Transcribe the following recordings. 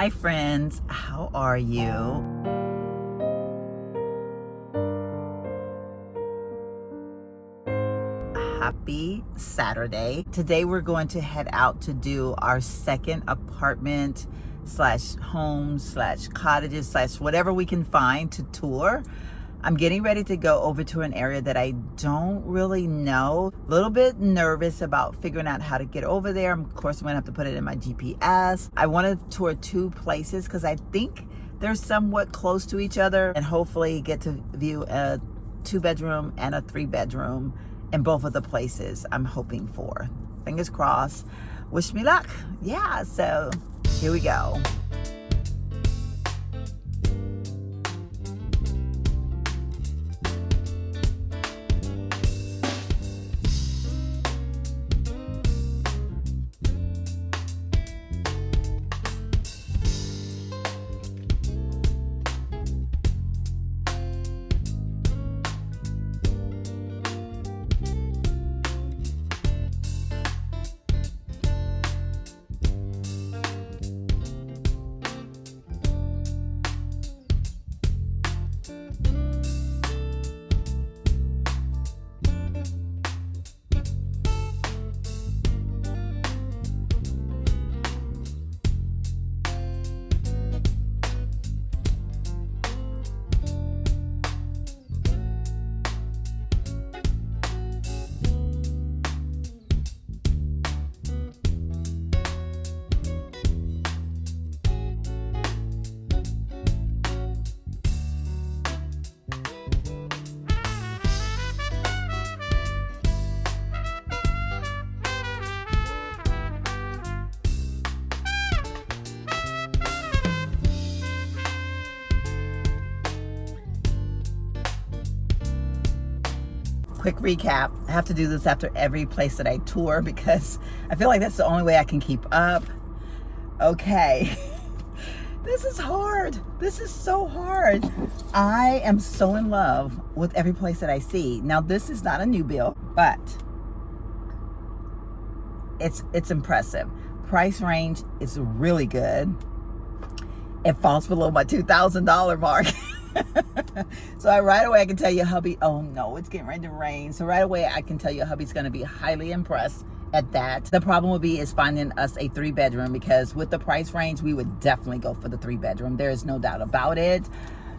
Hi friends, how are you? Happy Saturday. Today we're going to head out to do our second apartment slash home slash cottages slash whatever we can find to tour. I'm getting ready to go over to an area that I don't really know. A little bit nervous about figuring out how to get over there. Of course, I'm gonna have to put it in my GPS. I want to tour two places because I think they're somewhat close to each other, and hopefully get to view a 2-bedroom and a 3-bedroom in both of the places I'm hoping for. Fingers crossed. Wish me luck. Yeah, so here we go. Quick recap. I have to do this after every place that I tour because I feel like that's the only way I can keep up. Okay. This is hard. This is so hard. I am so in love with every place that I see. Now, this is not a new build, but it's impressive. Price range is really good. It falls below my $2,000 mark. So right away I can tell you hubby, oh no, it's getting ready to rain. So right away I can tell you hubby's going to be highly impressed at that. The problem will be is finding us a 3-bedroom, because with the price range we would definitely go for the 3-bedroom. There is no doubt about it.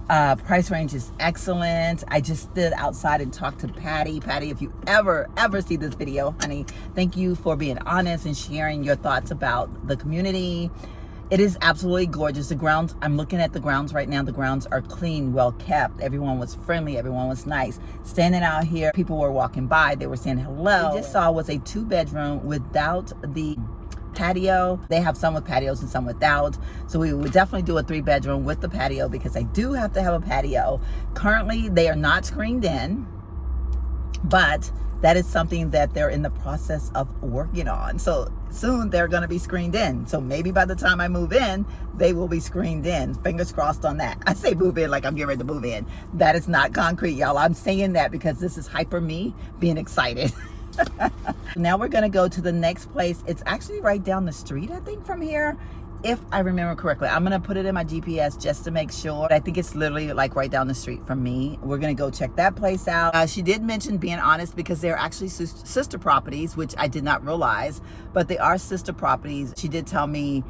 Price range is excellent. I just stood outside and talked to Patty. Patty, if you ever see this video, honey, thank you for being honest and sharing your thoughts about the community. It is absolutely gorgeous. The grounds, I'm looking at the grounds right now. The grounds are clean, well kept. Everyone was friendly. Everyone was nice. Standing out here, people were walking by. They were saying hello. We just saw was a 2-bedroom without the patio. They have some with patios and some without. So we would definitely do a 3-bedroom with the patio, because I do have to have a patio. Currently, they are not screened in, but that is something that they're in the process of working on. So soon they're going to be screened in. So maybe by the time I move in, they will be screened in. Fingers crossed on that. I say move in like I'm getting ready to move in. That is not concrete, y'all. I'm saying that because this is hyper me being excited. Now we're going to go to the next place. It's actually right down the street, I think, from here, if I remember correctly. I'm going to put it in my GPS just to make sure. I think it's literally like right down the street from me. We're going to go check that place out. She did mention being honest, because they're actually sister properties, which I did not realize, but they are sister properties. She did tell me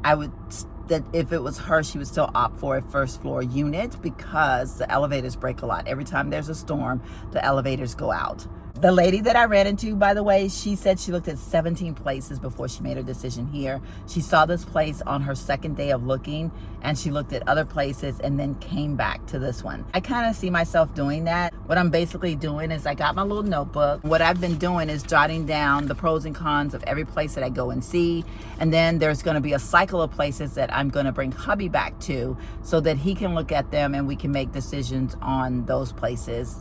that if it was her, she would still opt for a 1st floor unit, because the elevators break a lot. Every time there's a storm, the elevators go out. The lady that I ran into, by the way, she said she looked at 17 places before she made her decision here. She saw this place on her second day of looking, and she looked at other places and then came back to this one. I kind of see myself doing that. What I'm basically doing is I got my little notebook. What I've been doing is jotting down the pros and cons of every place that I go and see. And then there's going to be a cycle of places that I'm going to bring hubby back to, so that he can look at them and we can make decisions on those places,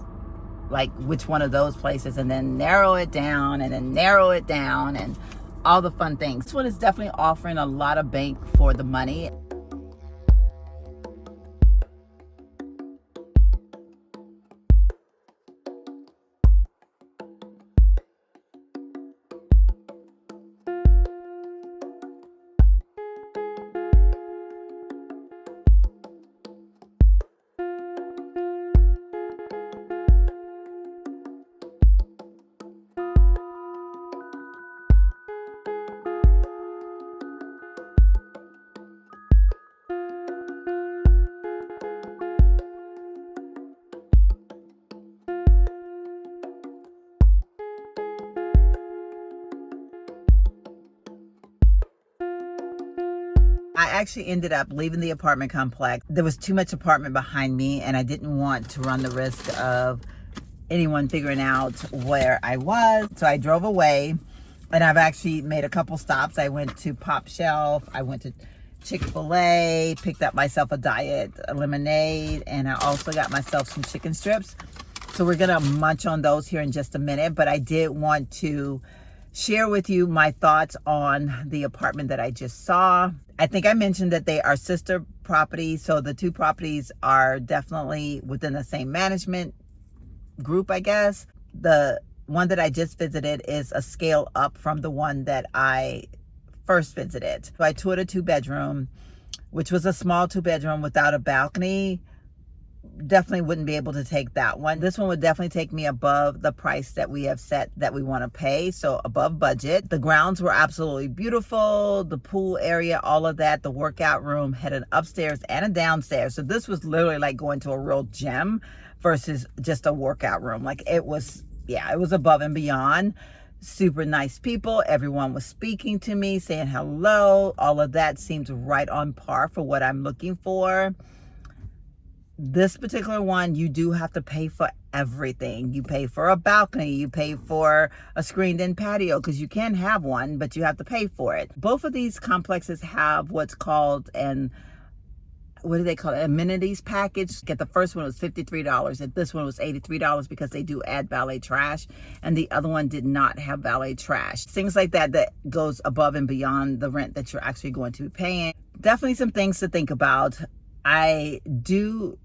like which one of those places, and then narrow it down and then narrow it down and all the fun things. This one is definitely offering a lot of bank for the money. actually ended up leaving the apartment complex. There was too much apartment behind me, and I didn't want to run the risk of anyone figuring out where I was. So I drove away, and I've actually made a couple stops. I went to Pop Shelf, I went to Chick-fil-A, picked up myself a diet lemonade, and I also got myself some chicken strips. So we're gonna munch on those here in just a minute, but I did want to share with you my thoughts on the apartment that I just saw. I think I mentioned that they are sister properties, so the two properties are definitely within the same management group, I guess. The one that I just visited is a scale up from the one that I first visited. So I toured a 2-bedroom, which was a small 2-bedroom without a balcony. Definitely wouldn't be able to take that one. This one would definitely take me above the price that we have set that we want to pay, so above budget. The grounds were absolutely beautiful, the pool area, all of that. The workout room had an upstairs and a downstairs, so this was literally like going to a real gym versus just a workout room. Like it was, yeah, it was above and beyond. Super nice people. Everyone was speaking to me, saying hello. All of that seems right on par for what I'm looking for. This particular one, you do have to pay for everything. You pay for a balcony, you pay for a screened-in patio, because you can have one, but you have to pay for it. Both of these complexes have what's called what do they call it? Amenities package. Get the first one was $53, and this one was $83 because they do add valet trash, and the other one did not have valet trash. Things like that that goes above and beyond the rent that you're actually going to be paying. Definitely some things to think about. I do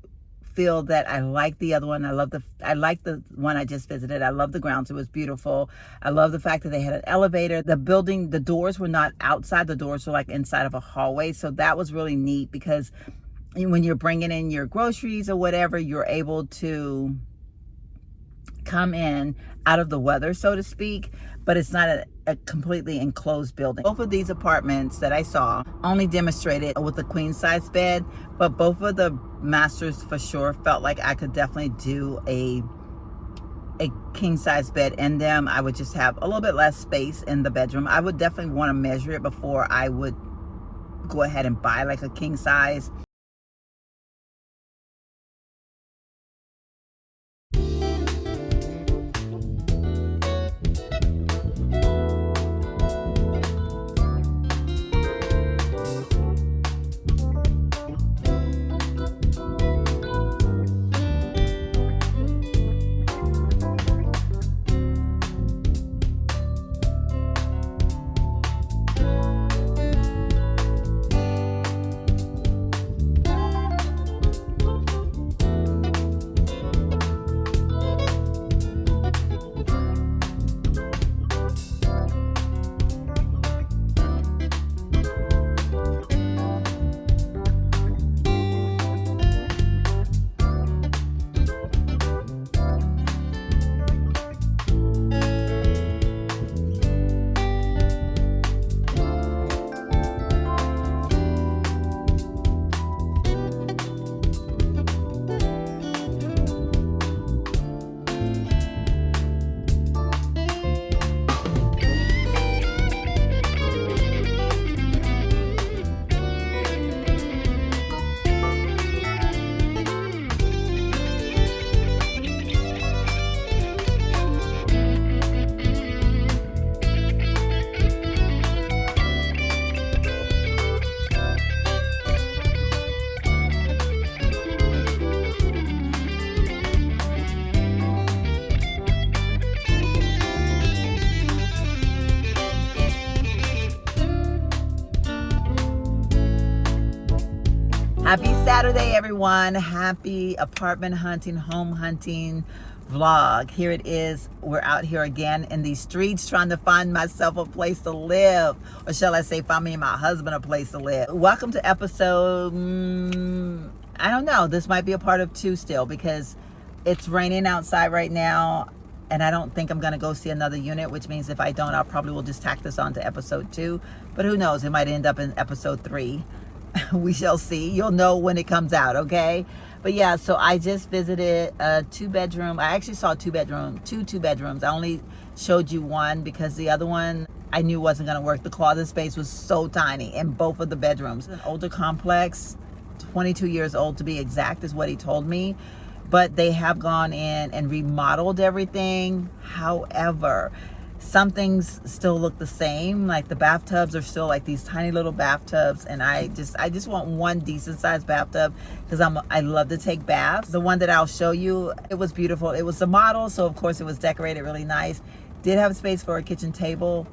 feel that I like the other one. I like the one I just visited. I love the grounds. It was beautiful. I love the fact that they had an elevator. The building, the doors were not outside. The doors were like inside of a hallway. So that was really neat, because when you're bringing in your groceries or whatever, you're able to come in out of the weather, so to speak, but it's not a completely enclosed building. Both of these apartments that I saw only demonstrated with a queen size bed, but both of the masters for sure felt like I could definitely do a king size bed in them. I would just have a little bit less space in the bedroom. I would definitely want to measure it before I would go ahead and buy like a king size. Happy Saturday, everyone. Happy apartment hunting, home hunting vlog. Here it is. We're out here again in these streets trying to find myself a place to live. Or shall I say, find me and my husband a place to live. Welcome to episode, I don't know. This might be a part of 2 still, because it's raining outside right now. And I don't think I'm going to go see another unit, which means if I don't, I'll probably will just tack this on to episode 2. But who knows? It might end up in episode 3. We shall see. You'll know when it comes out, okay? But yeah, so I just visited a 2-bedroom. I actually saw two 2-bedrooms. I only showed you one because the other one I knew wasn't going to work. The closet space was so tiny in both of the bedrooms. An older complex, 22 years old to be exact is what he told me. But they have gone in and remodeled everything. However, some things still look the same. Like the bathtubs are still like these tiny little bathtubs, and I just want one decent sized bathtub because I love to take baths. The one that I'll show you, it was beautiful. It was a model, so of course it was decorated really nice. Did have space for a kitchen table.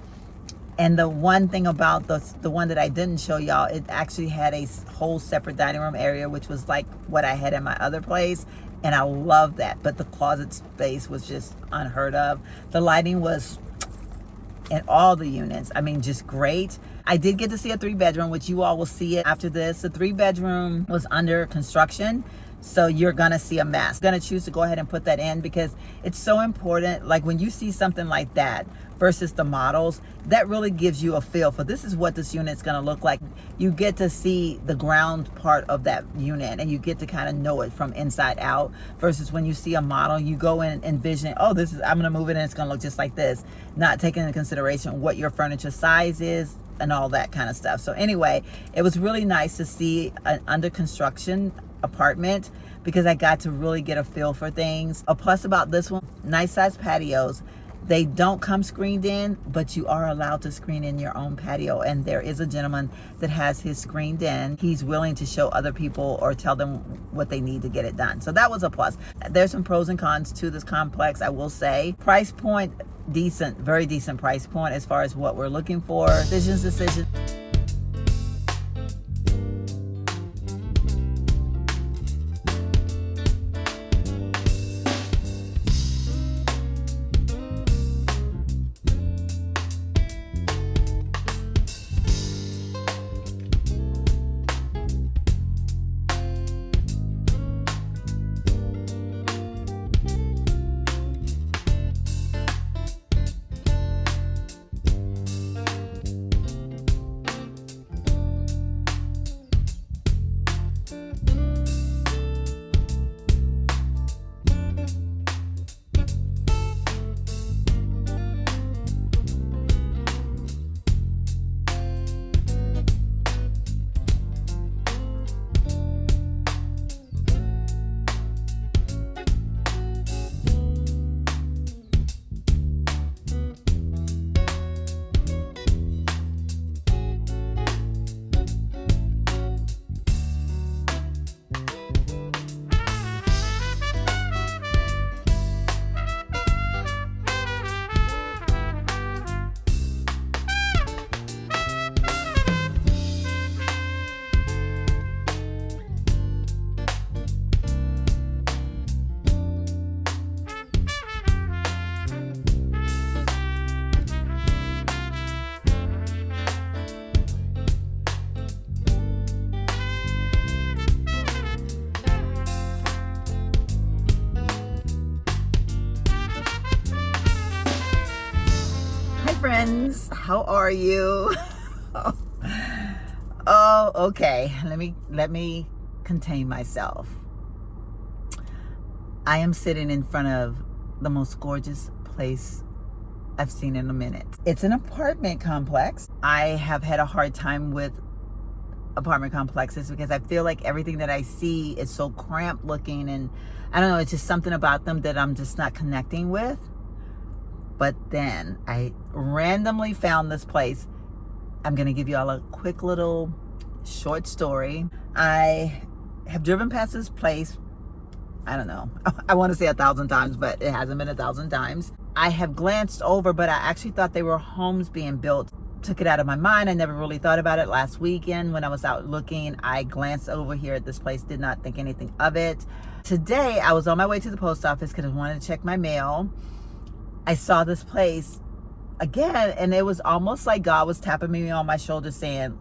And the one thing about the one that I didn't show y'all, it actually had a whole separate dining room area, which was like what I had in my other place. And I love that. But the closet space was just unheard of. The lighting was in all the units, I mean, just great. I did get to see a 3-bedroom, which you all will see it after this. The 3-bedroom was under construction, so you're gonna see a mess. I'm gonna choose to go ahead and put that in because it's so important. Like when you see something like that versus the models, that really gives you a feel for this is what this unit's gonna look like. You get to see the ground part of that unit and you get to kind of know it from inside out versus when you see a model, you go in and envision, oh, this is, I'm gonna move it and it's gonna look just like this, not taking into consideration what your furniture size is and all that kind of stuff. So anyway, it was really nice to see an under construction apartment because I got to really get a feel for things. A plus about this one, nice size patios. They don't come screened in, but you are allowed to screen in your own patio. And there is a gentleman that has his screened in. He's willing to show other people or tell them what they need to get it done. So that was a plus. There's some pros and cons to this complex, I will say. Price point, decent, very decent price point as far as what we're looking for. Decision. Friends, how are you? Oh, okay. Let me contain myself. I am sitting in front of the most gorgeous place I've seen in a minute. It's an apartment complex. I have had a hard time with apartment complexes because I feel like everything that I see is so cramped looking, and I don't know, it's just something about them that I'm just not connecting with. But then I randomly found this place. I'm gonna give you all a quick little short story. I have driven past this place, I don't know, I want to say 1,000 times, but it hasn't been 1,000 times. I have glanced over, but I actually thought they were homes being built. Took it out of my mind. I never really thought about it. Last weekend when I was out looking, I glanced over here at this place, did not think anything of it. Today, I was on my way to the post office because I wanted to check my mail. I saw this place again, and it was almost like God was tapping me on my shoulder saying,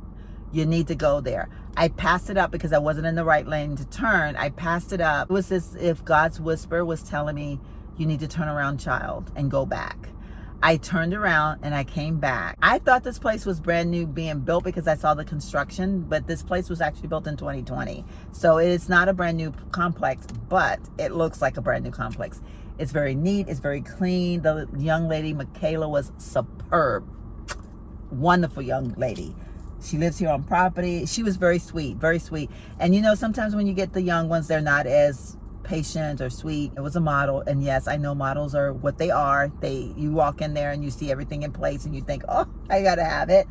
you need to go there. I passed it up because I wasn't in the right lane to turn. I passed it up. It was as if God's whisper was telling me, you need to turn around, child, and go back. I turned around and I came back. I thought this place was brand new being built because I saw the construction, but this place was actually built in 2020. So it's not a brand new complex, but it looks like a brand new complex. It's very neat. It's very clean. The young lady, Michaela, was superb. Wonderful young lady. She lives here on property. She was very sweet, very sweet. And you know, sometimes when you get the young ones, they're not as patient or sweet. It was a model, and yes, I know models are what they are. You walk in there and you see everything in place and you think, oh, I gotta have it.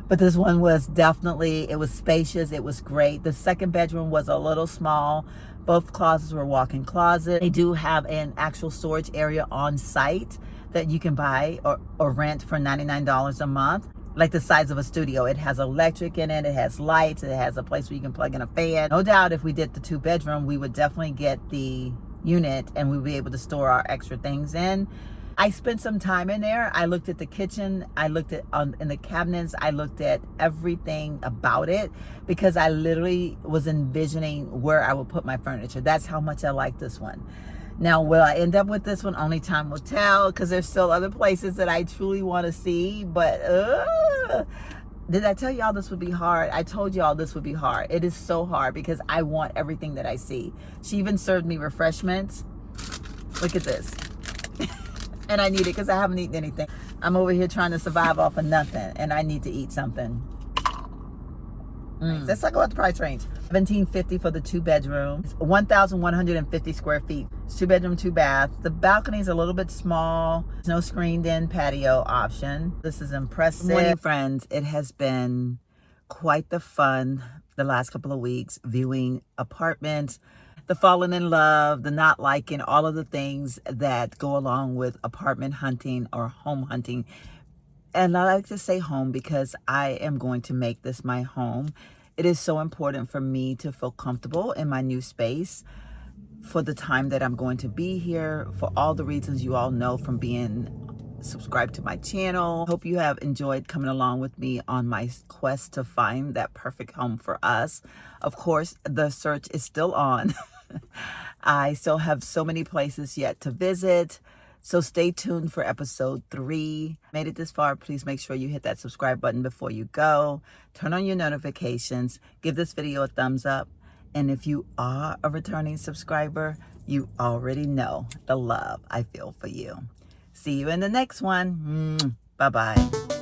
But this one was definitely, it was spacious, it was great. The second bedroom was a little small. Both closets were walk-in closet. They do have an actual storage area on site that you can buy or rent for $99 a month. Like the size of a studio. It has electric in it, it has lights, it has a place where you can plug in a fan. No doubt if we did the 2-bedroom, we would definitely get the unit and we'd be able to store our extra things in. I spent some time in there. I looked at the kitchen, I looked at in the cabinets, I looked at everything about it because I literally was envisioning where I would put my furniture. That's how much I like this one. Now, will I end up with this one? Only time will tell, because there's still other places that I truly want to see. But did I tell y'all this would be hard? I told y'all this would be hard. It is so hard because I want everything that I see. She even served me refreshments. Look at this. And I need it because I haven't eaten anything. I'm over here trying to survive off of nothing, and I need to eat something. Let's talk about the price range. $1,750 for the 2-bedroom. It's 1,150 square feet. It's 2-bedroom, 2-bath. The balcony is a little bit small. There's no screened-in patio option. This is impressive. Good morning, friends. It has been quite the fun the last couple of weeks viewing apartments, the falling in love, the not liking, all of the things that go along with apartment hunting or home hunting. And I like to say home because I am going to make this my home. It is so important for me to feel comfortable in my new space for the time that I'm going to be here, for all the reasons you all know from being subscribed to my channel. Hope you have enjoyed coming along with me on my quest to find that perfect home for us. Of course, the search is still on. I still have so many places yet to visit. So stay tuned for episode 3. Made it this far, please make sure you hit that subscribe button before you go. Turn on your notifications. Give this video a thumbs up. And if you are a returning subscriber, you already know the love I feel for you. See you in the next one. Bye-bye.